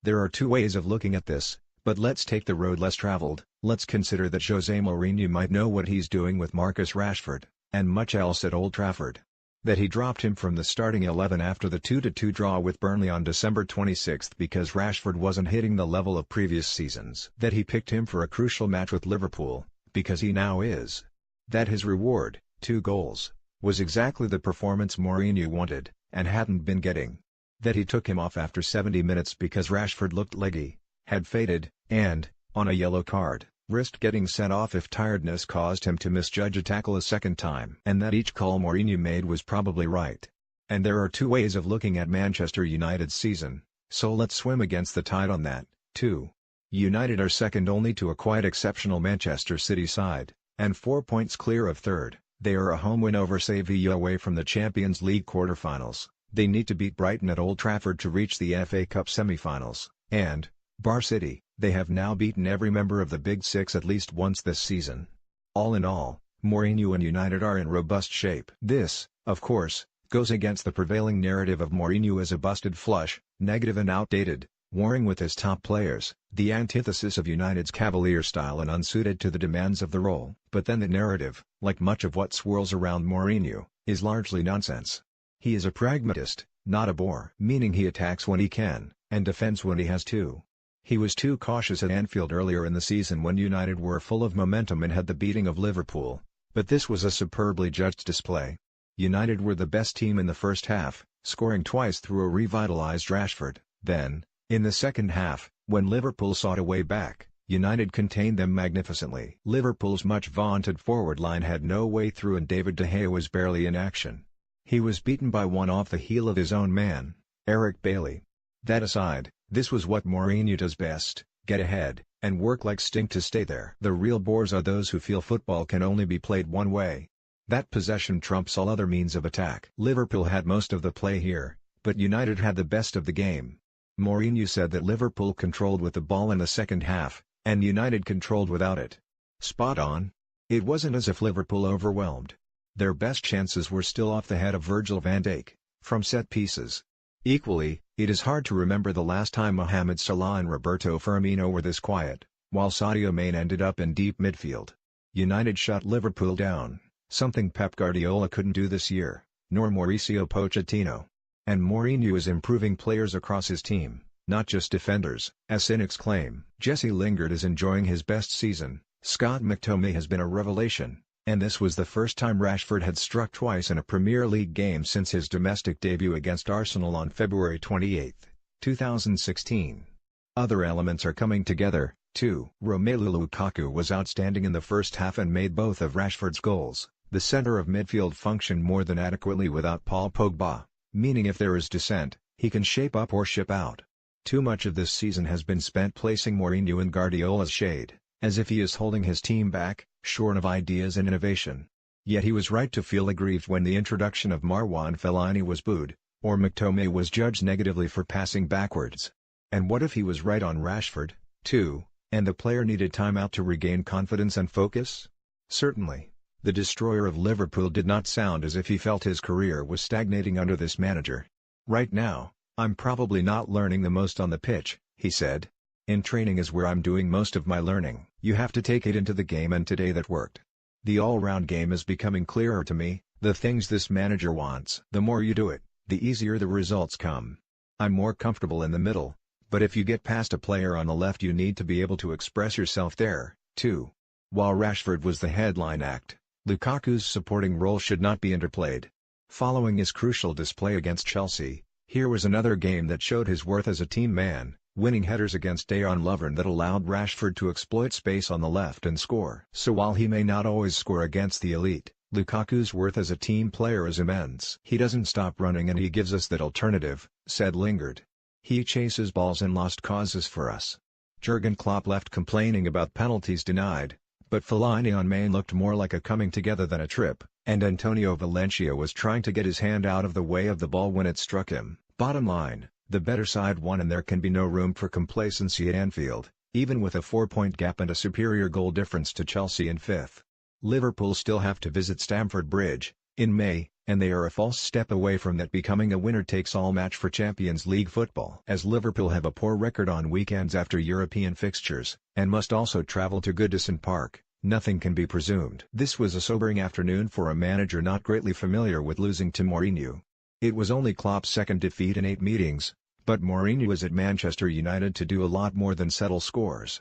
There are two ways of looking at this, but let's take the road less traveled. Let's consider that Jose Mourinho might know what he's doing with Marcus Rashford, and much else at Old Trafford. That he dropped him from the starting 11 after the 2-2 draw with Burnley on December 26 because Rashford wasn't hitting the level of previous seasons. That he picked him for a crucial match with Liverpool, because he now is. That his reward, 2 goals, was exactly the performance Mourinho wanted, and hadn't been getting. That he took him off after 70 minutes because Rashford looked leggy, had faded, and, on a yellow card, risked getting sent off if tiredness caused him to misjudge a tackle a second time. And that each call Mourinho made was probably right. And there are two ways of looking at Manchester United's season, so let's swim against the tide on that, too. United are second only to a quite exceptional Manchester City side, and 4 points clear of third. They are a home win over Sevilla away from the Champions League quarter-finals. They need to beat Brighton at Old Trafford to reach the FA Cup semi-finals, and, bar City, they have now beaten every member of the Big Six at least once this season. All in all, Mourinho and United are in robust shape. This, of course, goes against the prevailing narrative of Mourinho as a busted flush, negative and outdated, warring with his top players, the antithesis of United's cavalier style and unsuited to the demands of the role. But then the narrative, like much of what swirls around Mourinho, is largely nonsense. He is a pragmatist, not a bore. Meaning he attacks when he can, and defends when he has to. He was too cautious at Anfield earlier in the season when United were full of momentum and had the beating of Liverpool, but this was a superbly judged display. United were the best team in the first half, scoring twice through a revitalized Rashford. Then, in the second half, when Liverpool sought a way back, United contained them magnificently. Liverpool's much-vaunted forward line had no way through and David De Gea was barely in action. He was beaten by one off the heel of his own man, Eric Bailly. That aside, this was what Mourinho does best, get ahead, and work like stink to stay there. The real bores are those who feel football can only be played one way. That possession trumps all other means of attack. Liverpool had most of the play here, but United had the best of the game. Mourinho said that Liverpool controlled with the ball in the second half, and United controlled without it. Spot on. It wasn't as if Liverpool overwhelmed. Their best chances were still off the head of Virgil van Dijk, from set pieces. Equally, it is hard to remember the last time Mohamed Salah and Roberto Firmino were this quiet, while Sadio Mane ended up in deep midfield. United shut Liverpool down, something Pep Guardiola couldn't do this year, nor Mauricio Pochettino. And Mourinho is improving players across his team, not just defenders, as cynics claim. Jesse Lingard is enjoying his best season, Scott McTominay has been a revelation, and this was the first time Rashford had struck twice in a Premier League game since his domestic debut against Arsenal on February 28, 2016. Other elements are coming together, too. Romelu Lukaku was outstanding in the first half and made both of Rashford's goals. The centre of midfield functioned more than adequately without Paul Pogba, meaning if there is dissent, he can shape up or ship out. Too much of this season has been spent placing Mourinho in Guardiola's shade, as if he is holding his team back, shorn of ideas and innovation. Yet he was right to feel aggrieved when the introduction of Marwan Fellaini was booed, or McTominay was judged negatively for passing backwards. And what if he was right on Rashford, too, and the player needed time out to regain confidence and focus? Certainly, the destroyer of Liverpool did not sound as if he felt his career was stagnating under this manager. Right now, I'm probably not learning the most on the pitch, he said. In training is where I'm doing most of my learning. You have to take it into the game, and today that worked. The all-round game is becoming clearer to me, the things this manager wants. The more you do it, the easier the results come. I'm more comfortable in the middle, but if you get past a player on the left you need to be able to express yourself there, too. While Rashford was the headline act, Lukaku's supporting role should not be underplayed. Following his crucial display against Chelsea, here was another game that showed his worth as a team man, winning headers against Dejan Lovren that allowed Rashford to exploit space on the left and score. So while he may not always score against the elite, Lukaku's worth as a team player is immense. He doesn't stop running and he gives us that alternative, said Lingard. He chases balls and lost causes for us. Jurgen Klopp left complaining about penalties denied, but Fellaini on Mane looked more like a coming together than a trip, and Antonio Valencia was trying to get his hand out of the way of the ball when it struck him. Bottom line, the better side won and there can be no room for complacency at Anfield, even with a 4-point gap and a superior goal difference to Chelsea in fifth. Liverpool still have to visit Stamford Bridge, in May, and they are a false step away from that becoming a winner-takes-all match for Champions League football. As Liverpool have a poor record on weekends after European fixtures, and must also travel to Goodison Park, nothing can be presumed. This was a sobering afternoon for a manager not greatly familiar with losing to Mourinho. It was only Klopp's second defeat in 8 meetings, but Mourinho was at Manchester United to do a lot more than settle scores.